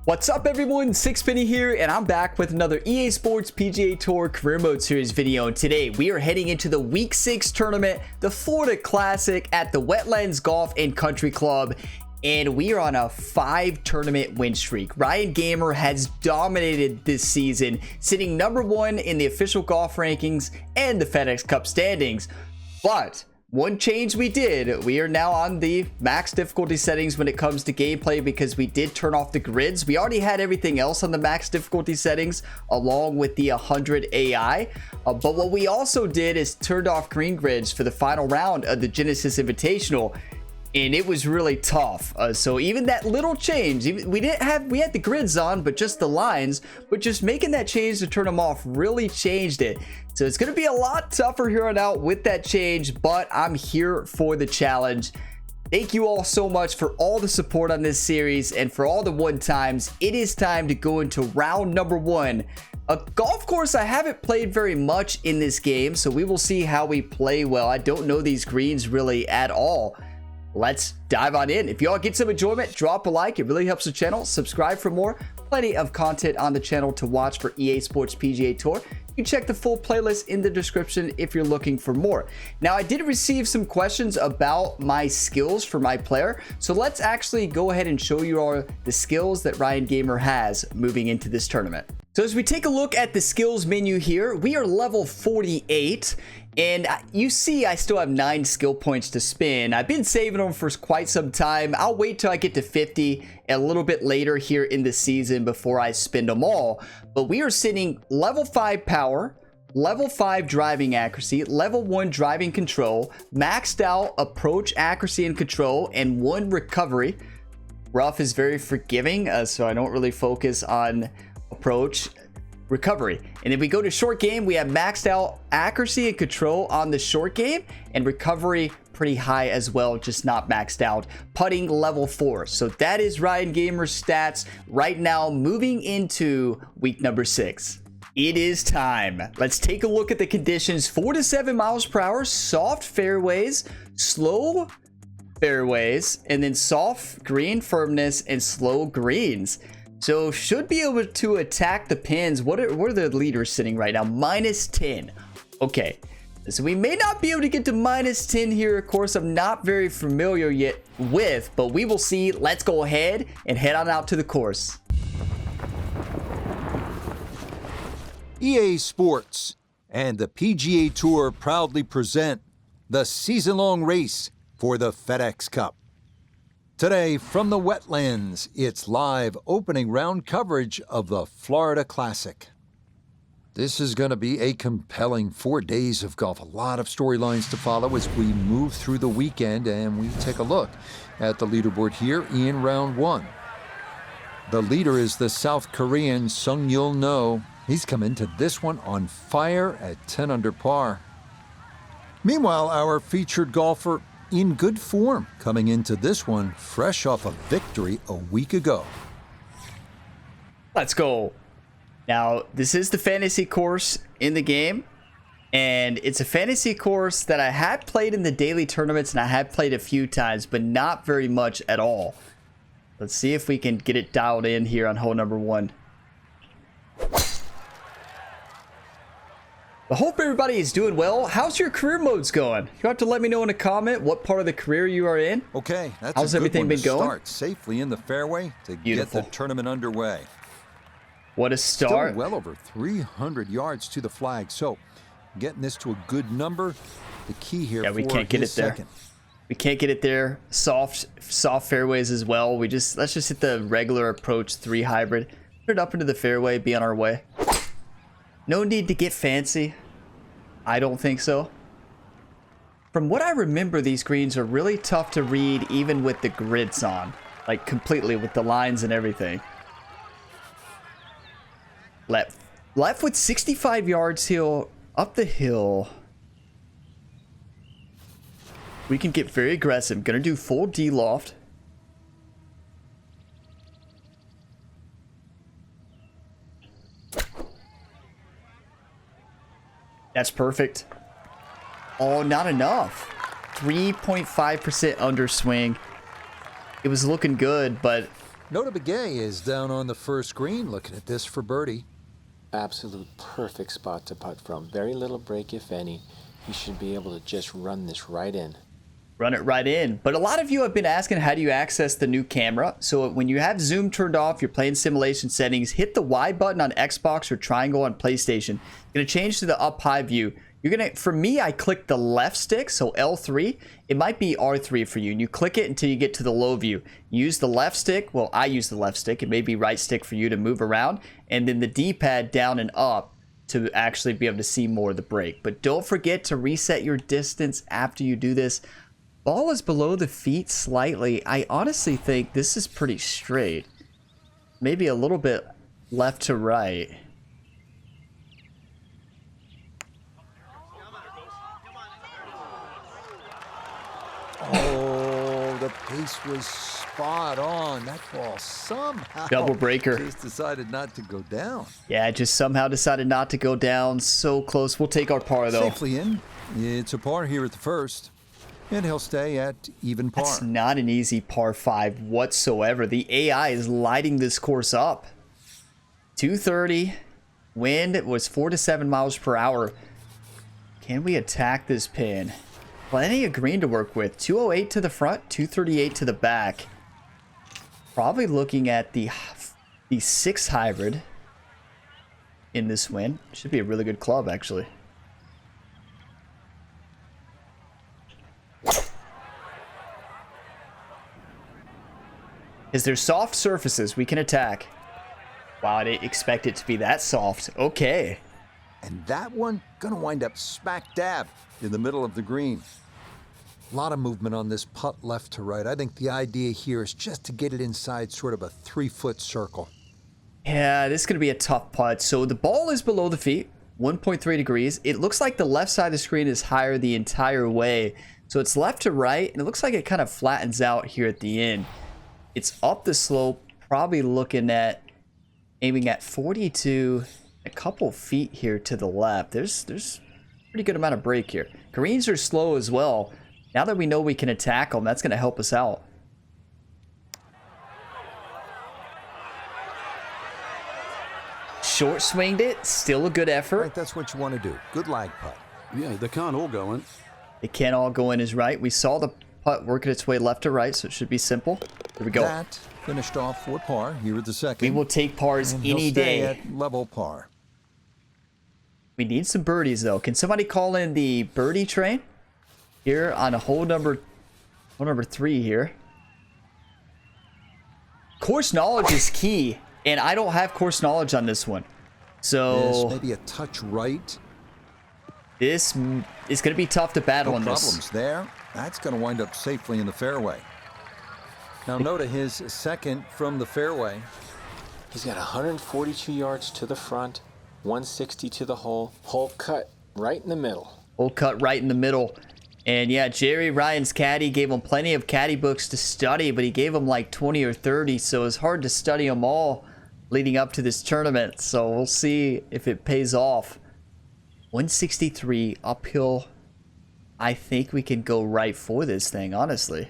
What's up everyone, Sixpenny here, and I'm back with another EA Sports PGA Tour Career Mode Series video. And today we are heading into the Week 6 tournament, the Florida Classic at the Wetlands Golf and Country Club. And we are on a 5-tournament win streak. Ryan Gamer has dominated this season, sitting #1 in the official golf rankings and the FedEx Cup standings. But one change we did, we are now on the max difficulty settings when it comes to gameplay because we did turn off the grids. We already had everything else on the max difficulty settings along with the 100 AI. But what we also did is turned off green grids for the final round of the Genesis Invitational. And it was really tough. So even that little change, we had the grids on, but just the lines, but just making that change to turn them off really changed it. So it's going to be a lot tougher here on out with that change, but I'm here for the challenge. Thank you all so much for all the support on this series and for all the one times. It is time to go into round #1. A golf course I haven't played very much in this game, so we will see how we play well. I don't know these greens really at all. Let's dive on in. If y'all get some enjoyment, drop a like. It really helps the channel. Subscribe for more. Plenty of content on the channel to watch for EA Sports PGA Tour. You can check the full playlist in the description if you're looking for more. Now, I did receive some questions about my skills for my player. So let's actually go ahead and show you all the skills that Ryan Gamer has moving into this tournament. So as we take a look at the skills menu here, we are level 48. And you see I still have 9 skill points to spin. I've been saving them for quite some time. I'll wait till I get to 50 a little bit later here in the season before I spend them all. But we are sitting level 5 power, level 5 driving accuracy, level 1 driving control, maxed out approach accuracy and control, and 1 recovery. Rough is very forgiving, so I don't really focus on approach. Recovery. And then we go to short game, we have maxed out accuracy and control on the short game, and recovery pretty high as well, just not maxed out. Putting level 4. So that is Ryan Gamer's stats right now moving into week number 6. It is time. Let's take a look at the conditions. 4 to 7 miles per hour, soft fairways, slow fairways, and then soft green firmness and slow greens. So should be able to attack the pins. What are the leaders sitting right now? -10. Okay. So we may not be able to get to -10 here. Of course, I'm not very familiar yet with, but we will see. Let's go ahead and head on out to the course. EA Sports and the PGA Tour proudly present the season-long race for the FedEx Cup. Today, from the Wetlands, it's live opening round coverage of the Florida Classic. This is going to be a compelling 4 days of golf. A lot of storylines to follow as we move through the weekend, and we take a look at the leaderboard here in round 1. The leader is the South Korean Sung-Yul No. He's come into this one on fire at 10 under par. Meanwhile, our featured golfer in good form, coming into this one fresh off a victory a week ago. Let's go. Now, this is the fantasy course in the game, and it's a fantasy course that I had played in the daily tournaments, and I had played a few times, but not very much at all. Let's see if we can get it dialed in here on hole number 1. I hope everybody is doing well. How's your career modes going? You have to let me know in a comment what part of the career you are in. Okay, that's how's everything been going? Start safely in the fairway to Beautiful. Get the tournament underway. What a start! Still well over 300 yards to the flag, so getting this to a good number. The key here. Yeah, we can't get it there. We can't get it there. Soft fairways as well. Let's just hit the regular approach 3 hybrid. Put it up into the fairway. Be on our way. No need to get fancy. I don't think so. From what I remember, these greens are really tough to read even with the grids on. Like completely with the lines and everything. Left with 65 yards hill up the hill. We can get very aggressive. Gonna do full D loft. That's perfect. Oh, not enough. 3.5% underswing. It was looking good, but Nota Begay is down on the first green looking at this for birdie. Absolute perfect spot to putt from. Very little break, if any. He should be able to just run this right in. Run it right in. But a lot of you have been asking, how do you access the new camera? So when you have zoom turned off, you're playing simulation settings, hit the Y button on Xbox or triangle on PlayStation. You're going to change to the up high view. You're going to, for me, I click the left stick, so L3. It might be R3 for you, and you click it until you get to the low view. Use the left stick. Well, I use the left stick. It may be right stick for you to move around, and then the D-pad down and up to actually be able to see more of the break. But don't forget to reset your distance after you do this. Ball is below the feet slightly. I honestly think this is pretty straight. Maybe a little bit left to right. Oh, the pace was spot on. That ball somehow Double breaker. just decided not to go down. Yeah, just somehow decided not to go down. So close. We'll take our par, though. Safely in. It's a par here at the first. And he'll stay at even par. It's not an easy par 5 whatsoever. The AI is lighting this course up. 230. Wind was 4 to 7 miles per hour. Can we attack this pin? Plenty of green to work with. 208 to the front, 238 to the back. Probably looking at the 6 hybrid in this win. Should be a really good club, actually. Is there soft surfaces we can attack? Wow, I didn't expect it to be that soft. Okay. And that one gonna wind up smack dab in the middle of the green. A lot of movement on this putt left to right. I think the idea here is just to get it inside sort of a 3-foot circle. Yeah, this is going to be a tough putt. So the ball is below the feet, 1.3 degrees. It looks like the left side of the screen is higher the entire way. So it's left to right, and it looks like it kind of flattens out here at the end. It's up the slope, probably looking at aiming at 42, a couple feet here to the left. There's a pretty good amount of break here. Greens are slow as well. Now that we know we can attack them, that's going to help us out. Short swinged it. Still a good effort. Right, that's what you want to do. Good lag putt. Yeah, they can't all go in. It can't all go in is right. We saw the putt working its way left to right, so it should be simple. Here we go. That finished off for par here at the second. We will take pars And any he'll stay day. at level par. We need some birdies, though. Can somebody call in the birdie train? Here on a hole number 3 here. Course knowledge is key, and I don't have course knowledge on this one. This So maybe a touch right. this is going to be tough to battle No on problems this. there. That's going to wind up safely in the fairway. Now note his second from the fairway. He's got 142 yards to the front, 160 to the hole. Hole cut right in the middle. Hole cut right in the middle. And yeah, Jerry Ryan's caddy gave him plenty of caddy books to study, but he gave him like 20 or 30, so it's hard to study them all leading up to this tournament. So we'll see if it pays off. 163 uphill. I think we can go right for this thing, honestly.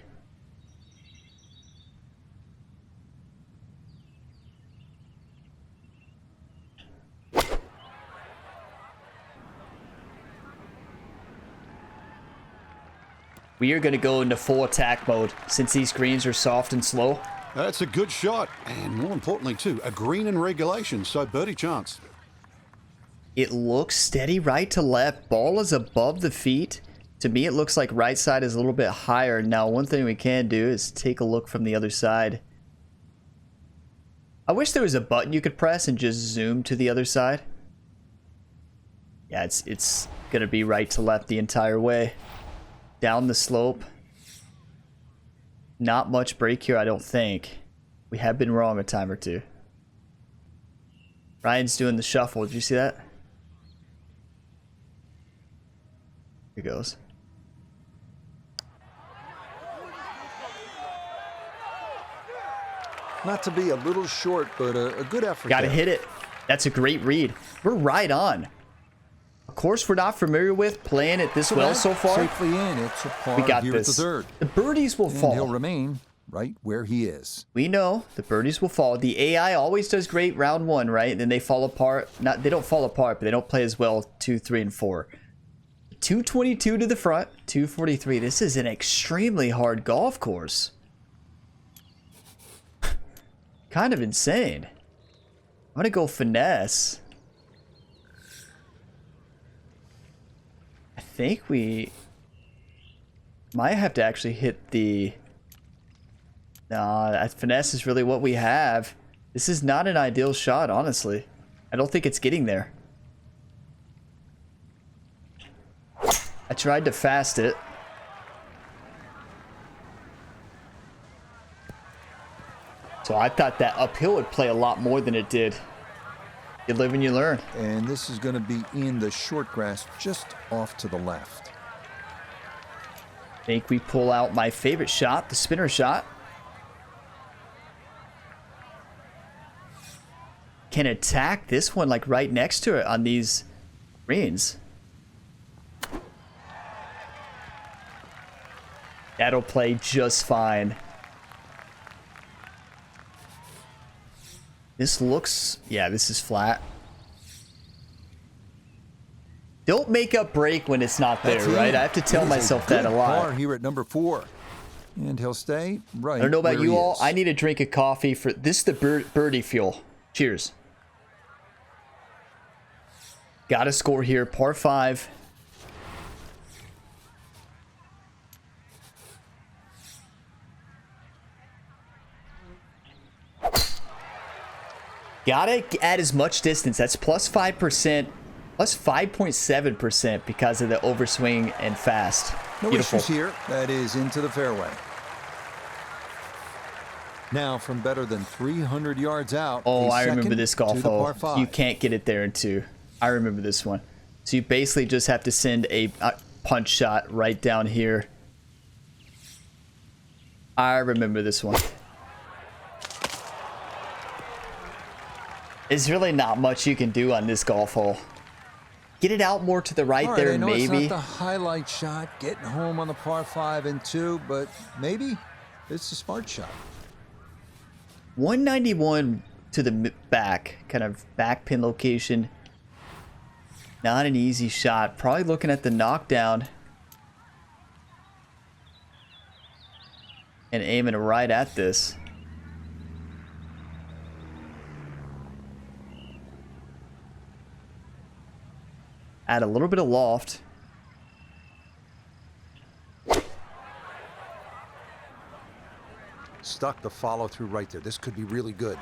We are going to go into full attack mode since these greens are soft and slow. That's a good shot, and more importantly too, a green in regulation, so birdie chance. It looks steady right to left. Ball is above the feet. To me, it looks like right side is a little bit higher. Now, one thing we can do is take a look from the other side. I wish there was a button you could press and just zoom to the other side. Yeah, it's going to be right to left the entire way. Down the slope. Not much break here, I don't think. We have been wrong a time or two. Ryan's doing the shuffle. Did you see that? Here goes. Not to be a little short, but a good effort. Gotta there. hit it. That's a great read. We're right on. A course we're not familiar with, playing it this well so far. Safely in. It's a par We got here this. at the third. The birdies will And he'll fall. remain right where he is. We know the birdies will fall. The AI always does great round 1, right? And then they fall apart. They don't fall apart, but they don't play as well 2, 3, and 4. 222 to the front, 243. This is an extremely hard golf course. Kind of insane. I'm gonna go finesse. I think we might have to actually hit the... Nah, finesse is really what we have. This is not an ideal shot, honestly. I don't think it's getting there. I tried to fast it. So I thought that uphill would play a lot more than it did. You live and you learn. And this is going to be in the short grass just off to the left. I think we pull out my favorite shot, the spinner shot. Can attack this one like right next to it on these greens. That'll play just fine. This looks... Yeah, this is flat. Don't make up break when it's not there, right? I have to tell myself that a lot. Par here at number 4. And he'll stay right. I don't know about where you he all. is. I need a drink of coffee for... This is the birdie fuel. Cheers. Got to score here. Par 5. Gotta add as much distance. That's plus 5%, plus 5.7% because of the overswing and fast. No Beautiful. issues here. That is into the fairway. Now from better than 300 yards out. Oh, a I remember second this to golf the hole. par 5. You can't get it there in 2. I remember this one. So you basically just have to send a punch shot right down here. I remember this one. There's really not much you can do on this golf hole. Get it out more to the right, All there, I know maybe. It's not the highlight shot, getting home on the par 5 and 2, but maybe it's a smart shot. 191 to the back, kind of back pin location. Not an easy shot. Probably looking at the knockdown. And aiming right at this. Add a little bit of loft. Stuck the follow through right there. This could be really good.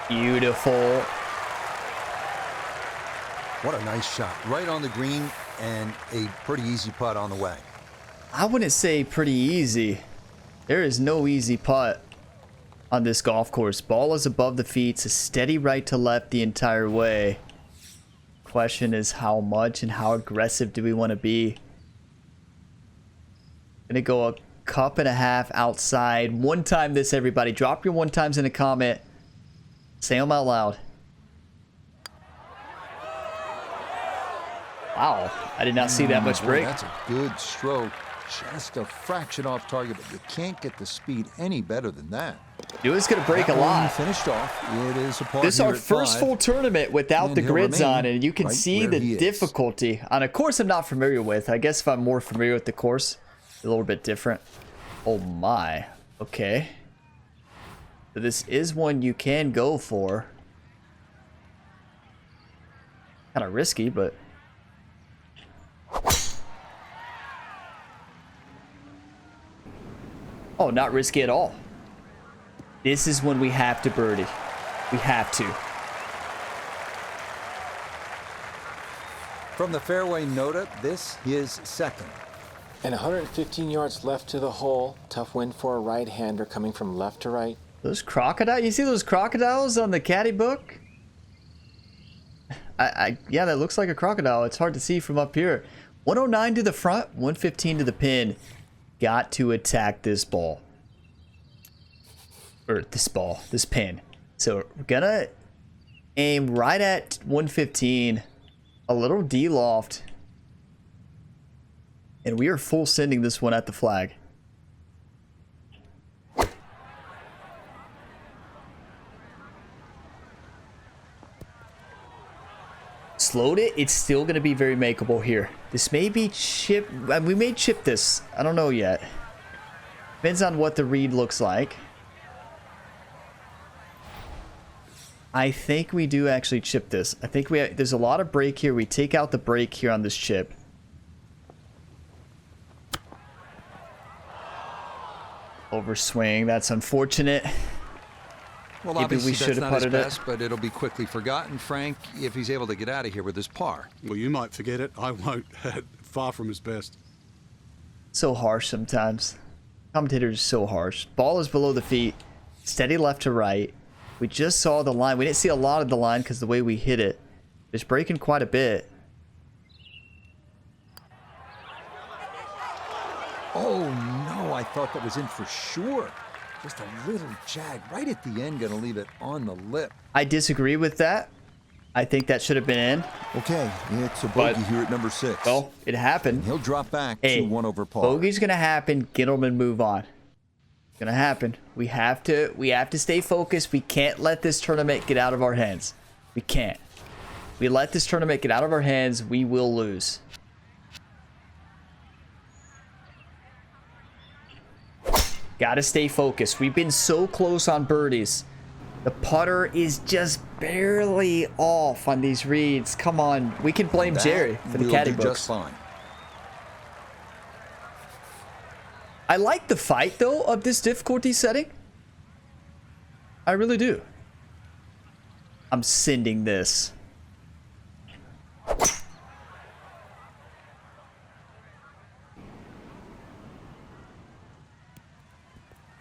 Beautiful. What a nice shot. Right on the green and a pretty easy putt on the way. I wouldn't say pretty easy. There is no easy putt on this golf course. Ball is above the feet. It's a steady right to left the entire way. Question is how much and how aggressive do we want to be? Gonna go a cup and a half outside. One time this, everybody. Drop your one times in a comment. Say them out loud. Wow, I did not see that much Boy, break. that's a good stroke. Just a fraction off target, but you can't get the speed any better than that. Knew it was gonna break a That one lot. finished off. It is a par This is here our at first 5. full tournament without And the he'll grids remain on, and you can right see where the he is. difficulty on a course I'm not familiar with. I guess if I'm more familiar with the course, a little bit different. Oh my. Okay. So this is one you can go for. Kind of risky, but... Oh, not risky at all. This is when we have to birdie. We have to. From the fairway Nota, this is second. And 115 yards left to the hole. Tough win for a right-hander coming from left to right. Those crocodiles, you see those crocodiles on the caddy book? Yeah, that looks like a crocodile. It's hard to see from up here. 109 to the front, 115 to the pin. Got to attack this ball. Or this pin. So we're gonna aim right at 115. A little D-loft. And we are full sending this one at the flag. slowed it, it's still going to be very makeable here. This may be chip. We may chip this. I don't know yet. Depends on what the read looks like. I think we do actually chip this. I think there's a lot of break here. We take out the break here on this chip. Overswing. That's unfortunate. Well, Maybe obviously we should that's have not his putted it. best, but it'll be quickly forgotten, Frank, if he's able to get out of here with his par. Well, you might forget it. I won't. Far from his best. So harsh sometimes. Commentators are so harsh. Ball is below the feet. Steady left to right. We just saw the line. We didn't see a lot of the line because the way we hit it. It's breaking quite a bit. Oh, no, I thought that was in for sure. Just a little jag right at the end, gonna leave it on the lip. I disagree with that. I think that should have been in. Okay, it's a bogey here at number 6. Well, it happened. He'll drop back Hey, to 1 over par. bogey's gonna happen. Gentlemen, move on. It's gonna happen. We have to stay focused. We can't let this tournament get out of our hands. We can't. We let this tournament get out of our hands, we will lose. Gotta stay focused. We've been so close on birdies. The putter is just barely off on these reads. Come on, we can blame Jerry for the caddy books. Just fine. I like the fight, though, of this difficulty setting. I really do. I'm sending this.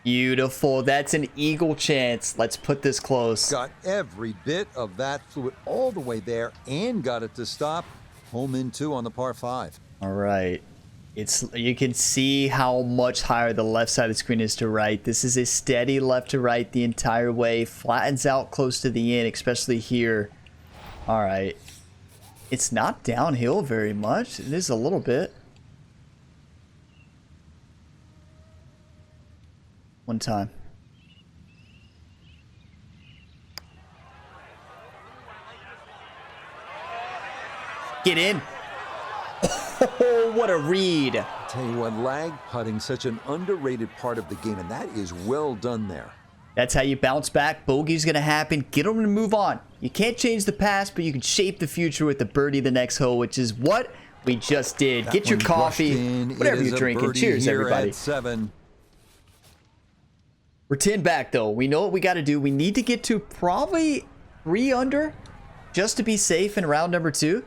Beautiful. That's an eagle chance. Let's put this close. Got every bit of that, flew it all the way there and got it to stop. Home in 2 on the par 5. All right. You can see how much higher the left side of the screen is to right. This is a steady left to right the entire way. Flattens out close to the end, especially here. All right. It's not downhill very much. It is a little bit. One time. Get in. Oh, what a read. Tell you what, lag putting, such an underrated part of the game, and that is well done there. That's how you bounce back. Bogey's going to happen. Get them to move on. You can't change the past, but you can shape the future with the birdie the next hole, which is what we just did. That Get your one coffee, brushed in. whatever It is you're a drinking. birdie Cheers, here everybody. at 7. We're 10 back, though. We know what we got to do. We need to get to probably 3 under just to be safe in round number 2.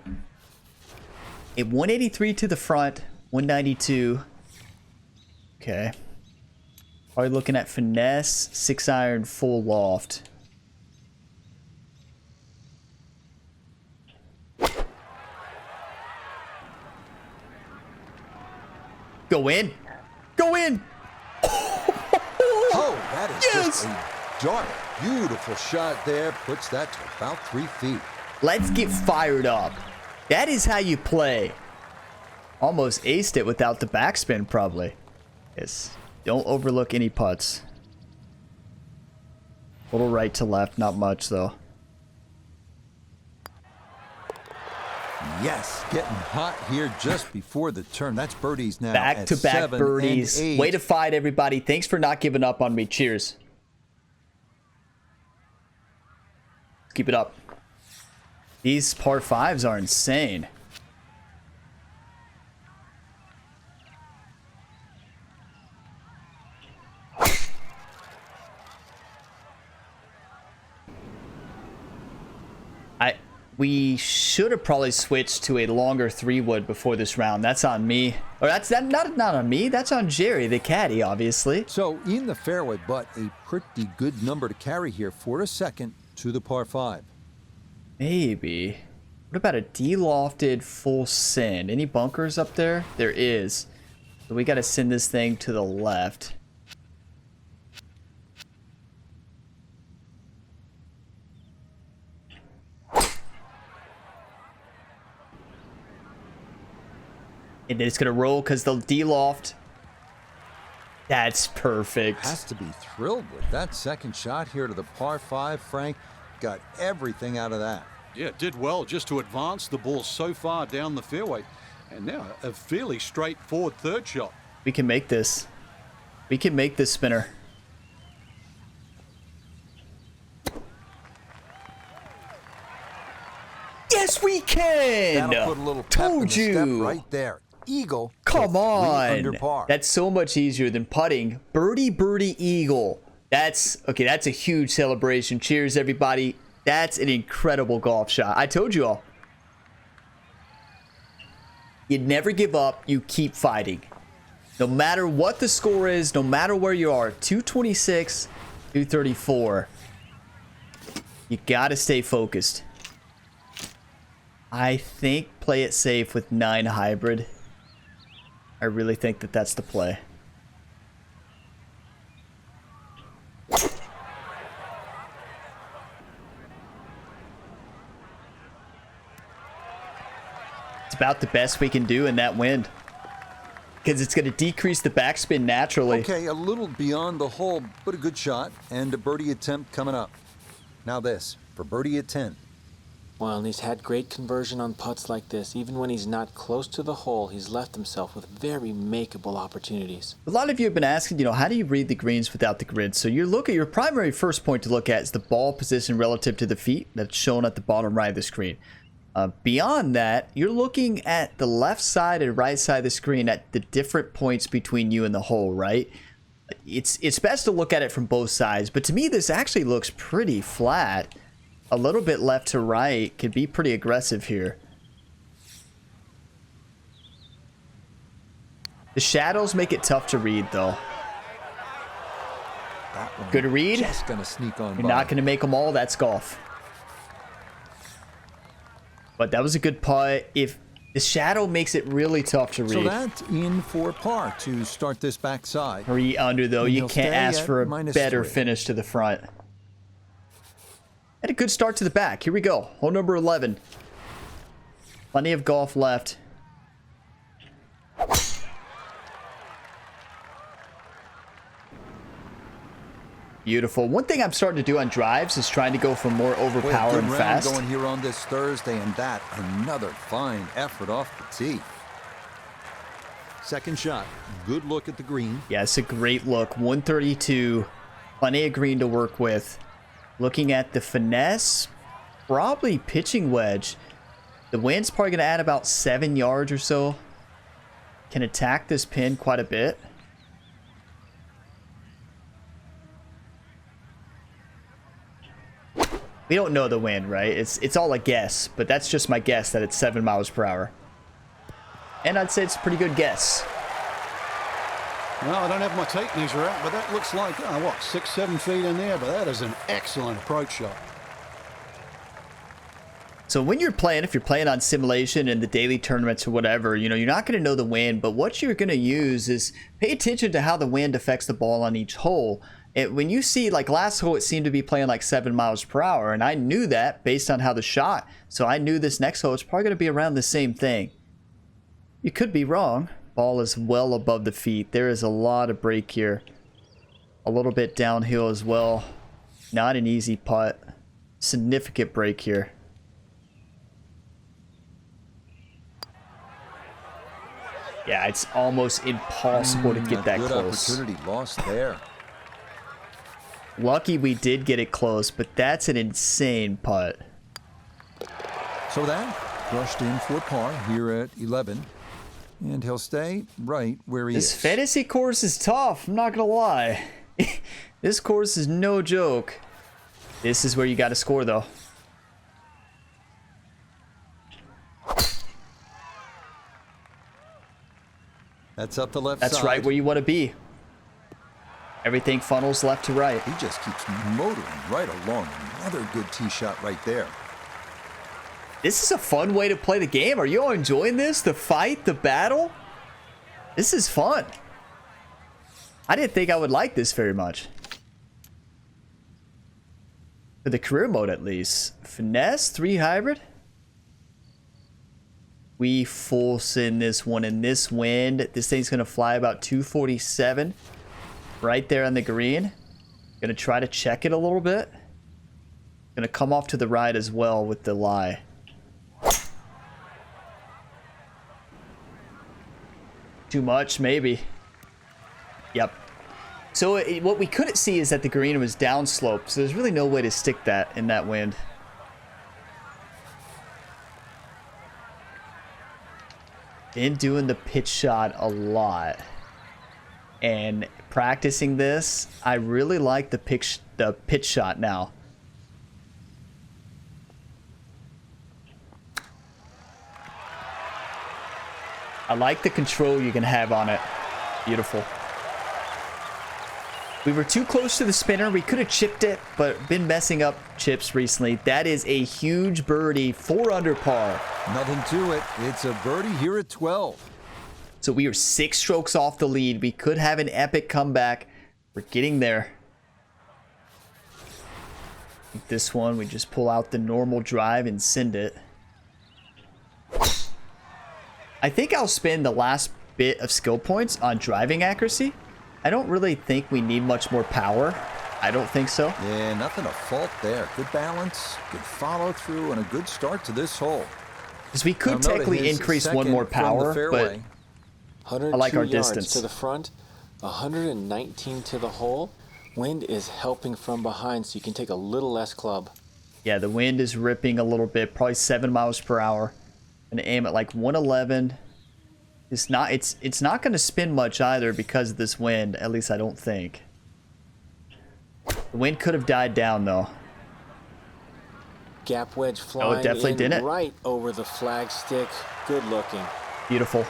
A 183 to the front, 192. Okay. Probably looking at finesse, 6-iron, full loft. Go in. Go in. Oh, that is Yes! just a dark, beautiful shot there. Puts that to about 3 feet. Let's get fired up. That is how you play. Almost aced it without the backspin, probably. Yes. Don't overlook any putts. Little right to left, not much though. Yes, getting hot here just before the turn. That's birdies now. Back-to-back 7 birdies. and 8. Way to fight, everybody. Thanks for not giving up on me. Cheers. Let's keep it up. These par 5s are insane. We should have probably switched to a longer 3-wood before this round. That's on me. Or that's not on me. That's on Jerry, the caddy, obviously. So in the fairway, but a pretty good number to carry here for a second to the par 5. Maybe. What about a de-lofted full send? Any bunkers up there? There is. So we got to send this thing to the left. And it's going to roll because the de-loft. That's perfect. Has to be thrilled with that second shot here to the par 5, Frank. Got everything out of that. Yeah, did well just to advance the ball so far down the fairway. And now a fairly straightforward third shot. We can make this. We can make this, Spinner. Yes, we can! That'll put a little pep in the step right there. Eagle. Come on. Under par. That's so much easier than putting. Birdie, birdie, eagle. That's okay. That's a huge celebration. Cheers, everybody. That's an incredible golf shot. I told you all. You never give up. You keep fighting. No matter what the score is, no matter where you are, 226, 234. You got to stay focused. I think play it safe with 9 hybrid. I really think that that's the play. It's about the best we can do in that wind. Because it's going to decrease the backspin naturally. Okay, a little beyond the hole, but a good shot. And a birdie attempt coming up. Now this, for birdie at 10. Well, and he's had great conversion on putts like this. Even when he's not close to the hole, he's left himself with very makeable opportunities. A lot of you have been asking, how do you read the greens without the grid? So your primary first point to look at is the ball position relative to the feet that's shown at the bottom right of the screen. Beyond that, you're looking at the left side and right side of the screen at the different points between you and the hole, right? It's best to look at it from both sides, but to me this actually looks pretty flat. A little bit left to right could be pretty aggressive here. The shadows make it tough to read, though. Good read. Just gonna sneak on You're by. not going to make them all. That's golf. But that was a good putt. If the shadow makes it really tough to read. So that's in for par to start this backside. 3 under, though. And You he'll can't stay ask at for a -3. better finish to the front. And a good start to the back. Here we go. Hole number 11. Plenty of golf left. Beautiful. One thing I'm starting to do on drives is trying to go for more overpower Good and round fast. going here on this Thursday, and that another fine effort off the tee. Second shot. Good look at the green. Yeah, it's a great look. 132. Plenty of green to work with. Looking at the finesse, probably pitching wedge. The wind's probably going to add about 7 yards or so. Can attack this pin quite a bit. We don't know the wind, right? It's all a guess, but that's just my guess that it's 7 miles per hour. And I'd say it's a pretty good guess. Well, I don't have my tape measure out, but that looks like, 6, 7 feet in there, but that is an excellent approach shot. So when you're playing, if you're playing on simulation and the daily tournaments or whatever, you're not going to know the wind, but what you're going to use is pay attention to how the wind affects the ball on each hole. And when you see, like last hole, it seemed to be playing like 7 miles per hour, and I knew that based on how the shot. So I knew this next hole is probably going to be around the same thing. You could be wrong. Ball is well above the feet. There is a lot of break here. A little bit downhill as well. Not an easy putt. Significant break here. Yeah, it's almost impossible to get that good close. Opportunity lost there. Lucky we did get it close, but that's an insane putt. So that brushed in for par here at 11. And he'll stay right where he This is. fantasy course is tough, I'm not gonna lie. This course is no joke. This is where you gotta score, though. That's up the left side. That's right where you want to be. Everything funnels left to right. He just keeps motoring right along. Another good tee shot right there. This is a fun way to play the game. Are you all enjoying this? The fight, the battle? This is fun. I didn't think I would like this very much. For the career mode, at least. Finesse, 3 hybrid. We full send this one in this wind. This thing's going to fly about 247. Right there on the green. Going to try to check it a little bit. Gonna come off to the right as well with the lie. Too much, maybe. Yep. So what we couldn't see is that the green was downslope, so there's really no way to stick that in that wind. Been doing the pitch shot a lot. And practicing this, I really like the pitch shot now. I like the control you can have on it. Beautiful. We were too close to the spinner. We could have chipped it, but been messing up chips recently. That is a huge birdie, 4 under par. Nothing to it. It's a birdie here at 12. So we are 6 strokes off the lead. We could have an epic comeback. We're getting there. This one, we just pull out the normal drive and send it. I think I'll spend the last bit of skill points on driving accuracy. I don't really think we need much more power. I don't think so. Yeah, nothing to fault there. Good balance, good follow through, and a good start to this hole. Because we could technically increase one more power, but I like our distance. To the front, 119 to the hole. Wind is helping from behind, so you can take a little less club. Yeah, the wind is ripping a little bit, probably 7 miles per hour. And aim at like 111. It's not going to spin much either because of this wind. At least I don't think. The wind could have died down though. Gap wedge flying definitely didn't. Right over the flag stick. Good looking. Beautiful.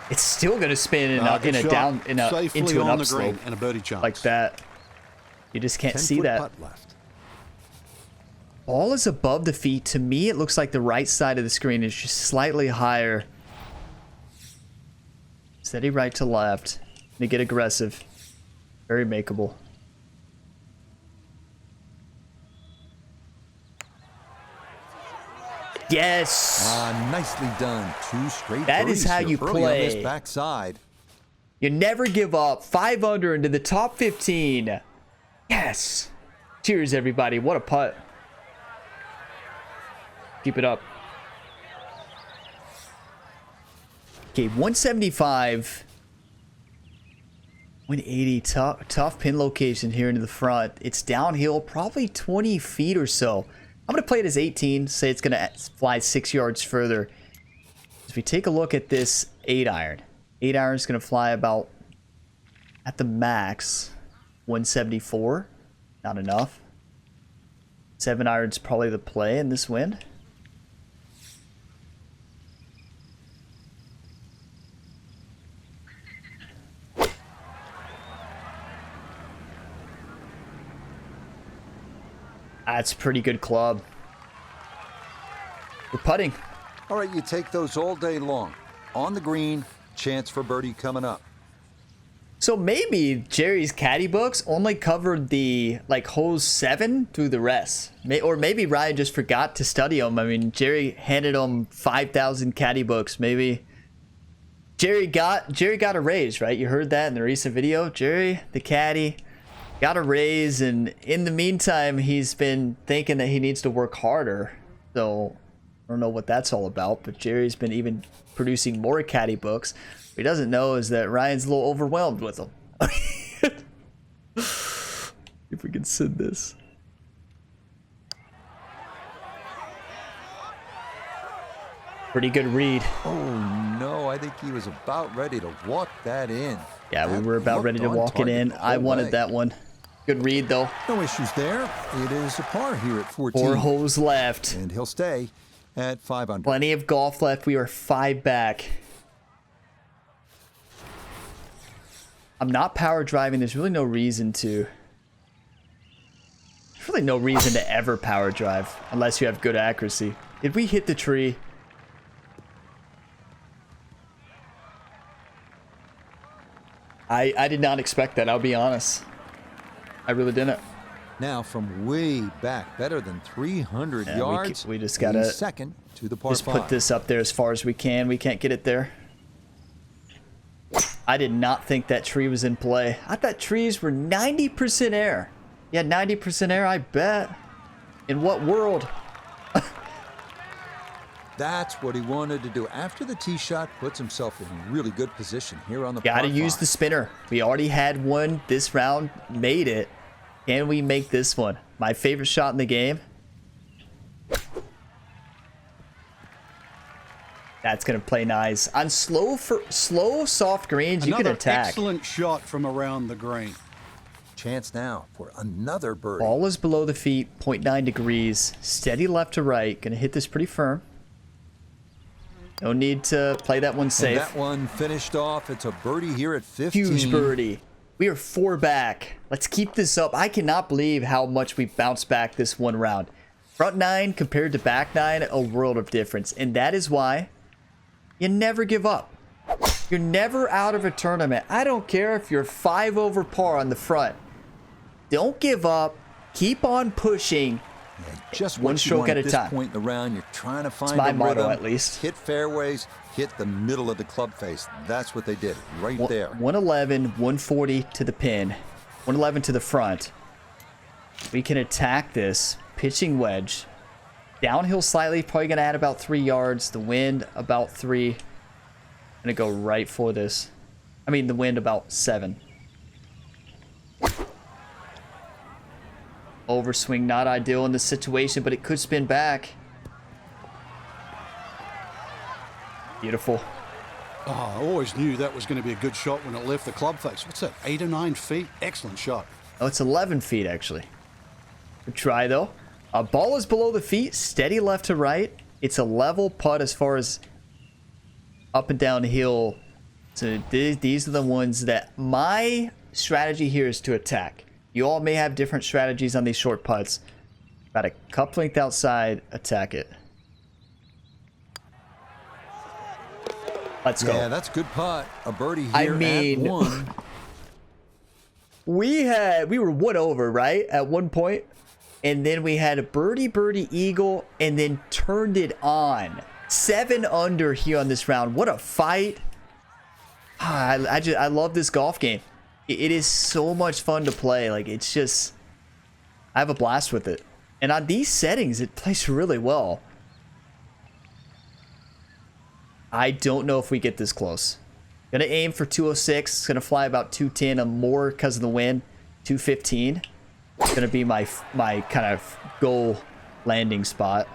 It's still going to spin into an upslope and a birdie chance. like that. You just can't see that. Putt left. Ball is above the feet. To me, it looks like the right side of the screen is just slightly higher. Steady right to left. They get aggressive. Very makeable. Yes. Nicely done. 2 straight That birdies is how here you early on this play. backside. You never give up. 5 under into the top 15. Yes. Cheers, everybody. What a putt. Keep it up. Okay, 175. 180. Tough pin location here into the front. It's downhill, probably 20 feet or so. I'm going to play it as 18. Say it's going to fly 6 yards further. As we take a look at this 8-iron. 8-iron is going to fly about, at the max, 174. Not enough. 7-iron's probably the play in this wind. That's a pretty good club. We're putting. All right, you take those all day long. On the green, chance for birdie coming up. So maybe Jerry's caddy books only covered the holes 7 through the rest. Or maybe Ryan just forgot to study them. I mean, Jerry handed him 5,000 caddy books. Maybe Jerry got a raise, right? You heard that in the recent video. Jerry, the caddy, got a raise, and in the meantime, he's been thinking that he needs to work harder. So I don't know what that's all about, but Jerry's been even producing more caddy books. What he doesn't know is that Ryan's a little overwhelmed with them. If we can send this. Pretty good read. Oh, no, I think he was about ready to walk that in. Yeah, we were about ready to walk it in. I wanted that one. Good read, though. No issues there. It is a par here at 14. 4 holes left. And he'll stay at 5 under. Plenty of golf left. We are 5 back. I'm not power driving. There's really no reason to. There's really no reason to ever power drive unless you have good accuracy. Did we hit the tree? I did not expect that. I'll be honest. I really didn't. Now from way back, better than 300 yards. We just gotta second to the par just 5. put this up there as far as we can. We can't get it there. I did not think that tree was in play. I thought trees were 90% air. Yeah, 90% air, I bet. In what world? That's what he wanted to do. After the tee shot, puts himself in really good position here on the Gotta par use five. the spinner. We already had one this round, made it. Can we make this one? My favorite shot in the game. That's gonna play nice. On slow, soft greens, you can Another attack. excellent shot from around the green. Chance now for another birdie. Ball is below the feet, 0.9 degrees. Steady left to right. Gonna hit this pretty firm. No need to play that one And safe. that one finished off. It's a birdie here at 15. Huge birdie. We are 4 back. Let's keep this up. I cannot believe how much we bounced back this one round. Front 9 compared to back 9, a world of difference. And that is why you never give up. You're never out of a tournament. I don't care if you're 5 over par on the front. Don't give up. Keep on pushing. Yeah, just One what you stroke want at a this time. point in the round. You're trying to find my a motto, rhythm, at least. hit fairways, hit the middle of the club face. That's what they did right there. 111, 140 to the pin. 111 to the front. We can attack this. Pitching wedge. Downhill slightly. Probably going to add about 3 yards. The wind about 3. Going to go right for this. I mean, the wind about 7. Overswing not ideal in this situation, but it could spin back. Beautiful. Oh, I always knew that was going to be a good shot when it left the club face. What's that, 8 or 9 feet? Excellent shot. Oh, it's 11 feet, actually. Good try, though. Ball is below the feet. Steady left to right. It's a level putt as far as up and down hill. So these are the ones that my strategy here is to attack. You all may have different strategies on these short putts. About a cup length outside, attack it. Let's go. Yeah, that's a good putt. A birdie here I mean, at 1. we were 1 over, right? At one point. And then we had a birdie eagle and then turned it on. 7 under here on this round. What a fight. I love this golf game. It is so much fun to play. Like, it's just, I have a blast with it. And on these settings, it plays really well. I don't know if we get this close. Gonna aim for 206. It's gonna fly about 210 or more because of the wind. 215. It's gonna be my kind of goal landing spot.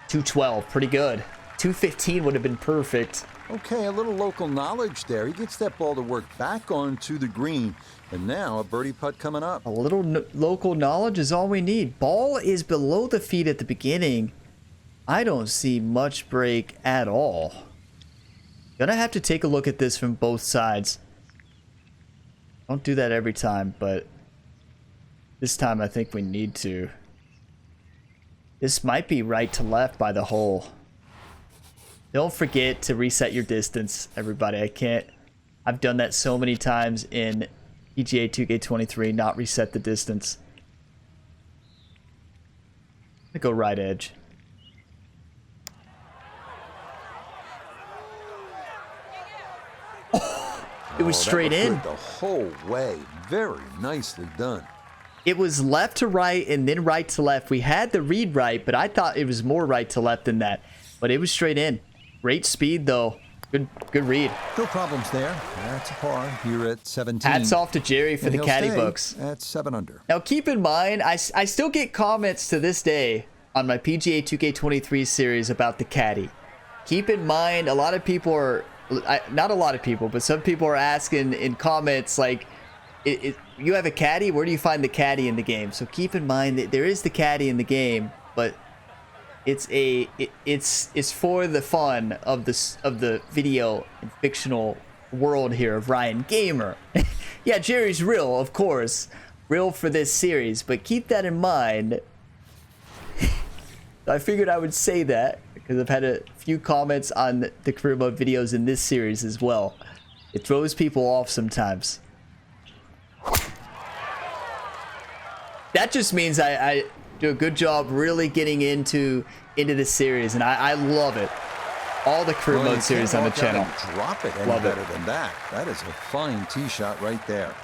212, pretty good. 215 would have been perfect. Okay, a little local knowledge there. He gets that ball to work back onto the green. And now a birdie putt coming up. A little local knowledge is all we need. Ball is below the feet at the beginning. I don't see much break at all. Gonna have to take a look at this from both sides. Don't do that every time, but this time I think we need to. This might be right to left by the hole. Don't forget to reset your distance, everybody. I've done that so many times in PGA 2K23, not reset the distance. I'm gonna go right edge. It was straight that in. looked good the whole way. Very nicely done. It was left to right and then right to left. We had the read right, but I thought it was more right to left than that. But it was straight in. Great speed, though. Good read. No problems there. That's a par here at 17. Hats off to Jerry for And the he'll caddy stay books. at 7 under. Now, keep in mind, I still get comments to this day on my PGA 2K23 series about the caddy. Keep in mind, a lot of people are... not a lot of people, but some people are asking in comments, like, you have a caddy? Where do you find the caddy in the game? So keep in mind that there is the caddy in the game, but it's for the fun of the video and fictional world here of Ryan Gamer. Yeah, Jerry's real, of course, real for this series, but keep that in mind. I figured I would say that because I've had a few comments on the career mode videos in this series as well. It throws people off sometimes. That just means I do a good job really getting into this series, and I love it. All the career Well, you mode series on the can't walk out channel. and drop it any Love it. better than that. That is a fine tee shot right there.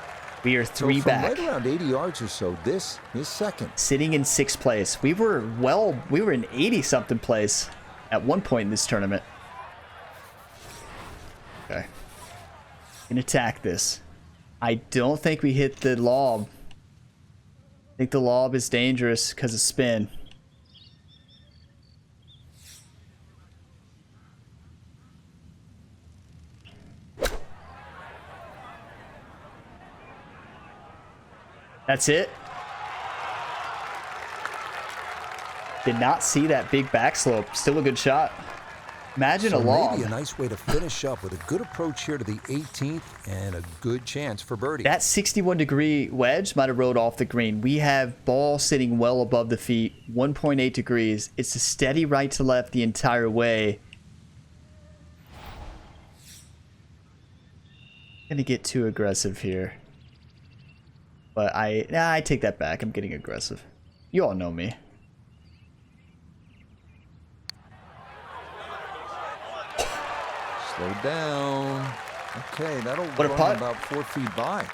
We are three from back. Right around 80 yards or so, this is second. Sitting in 6th place. We were in 80-something place at one point in this tournament. Okay. Can attack this. I don't think we hit the lob. I think the lob is dangerous because of spin. That's it. Did not see that big backslope. Still a good shot. Imagine a lob. Maybe a nice way to finish up with a good approach here to the 18th and a good chance for birdie. That 61-degree wedge might have rolled off the green. We have ball sitting well above the feet, 1.8 degrees. It's a steady right to left the entire way. Gonna get too aggressive here. But I take that back. I'm getting aggressive. You all know me. Slow down. Okay, that'll What a run putt. about 4 feet by.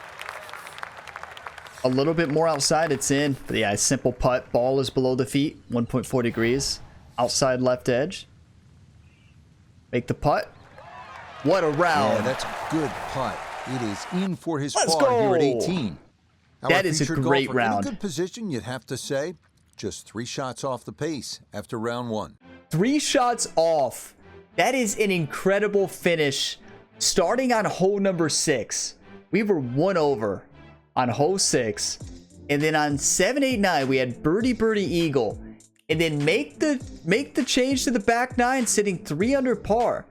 A little bit more outside, it's in. But yeah, simple putt. Ball is below the feet, 1.4 degrees. Outside left edge. Make the putt. What a round. Yeah, that's a good putt. It is in for his Let's par here at go. 18. That is a great round. In a good position, you'd have to say. Just 3 shots off the pace after round 1. 3 shots off. That is an incredible finish. Starting on hole number 6, we were 1 over on hole 6. And then on 7, 8, 9, we had birdie, eagle. And then make the change to the back 9, sitting 3 under par.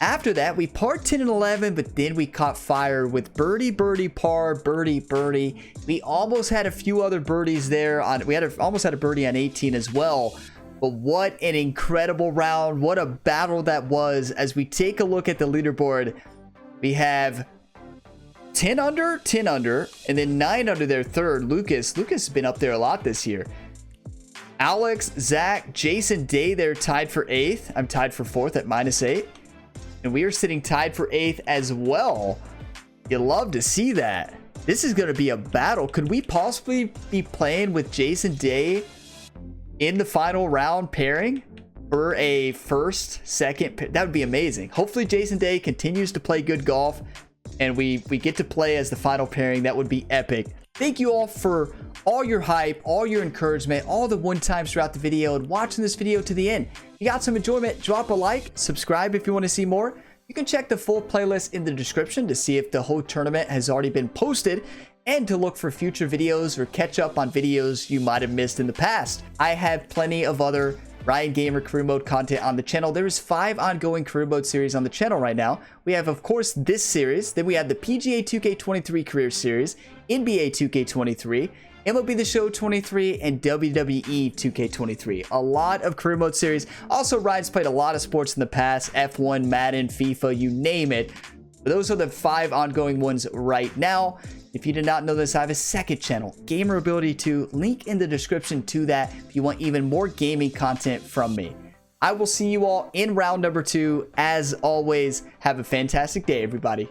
After that, we parred 10 and 11, but then we caught fire with birdie, par, birdie. We almost had a few other birdies there. Almost had a birdie on 18 as well. But what an incredible round. What a battle that was. As we take a look at the leaderboard, we have 10 under, and then 9 under their third. Lucas has been up there a lot this year. Alex, Zach, Jason Day, they're tied for 8th. I'm tied for 4th at -8. And we are sitting tied for 8th as well. You love to see that. This is going to be a battle. Could we possibly be playing with Jason Day in the final round pairing for a first, second? That would be amazing. Hopefully Jason Day continues to play good golf and we get to play as the final pairing. That would be epic. Thank you all for all your hype, all your encouragement, all the one-times throughout the video, and watching this video to the end. If you got some enjoyment, drop a like, subscribe if you want to see more. You can check the full playlist in the description to see if the whole tournament has already been posted and to look for future videos or catch up on videos you might have missed in the past. I have plenty of other Ryan Gamer career mode content on the channel. There is 5 ongoing career mode series on the channel right now. We have, of course, this series. Then we have the PGA 2K23 career series, NBA 2K23, MLB The Show 23, and WWE 2K23. A lot of career mode series. Also, Ryan's played a lot of sports in the past. F1, Madden, FIFA, you name it. But those are the 5 ongoing ones right now. If you did not know this, I have a second channel, Gamer Ability 2. Link in the description to that if you want even more gaming content from me. I will see you all in round number 2. As always, have a fantastic day, everybody.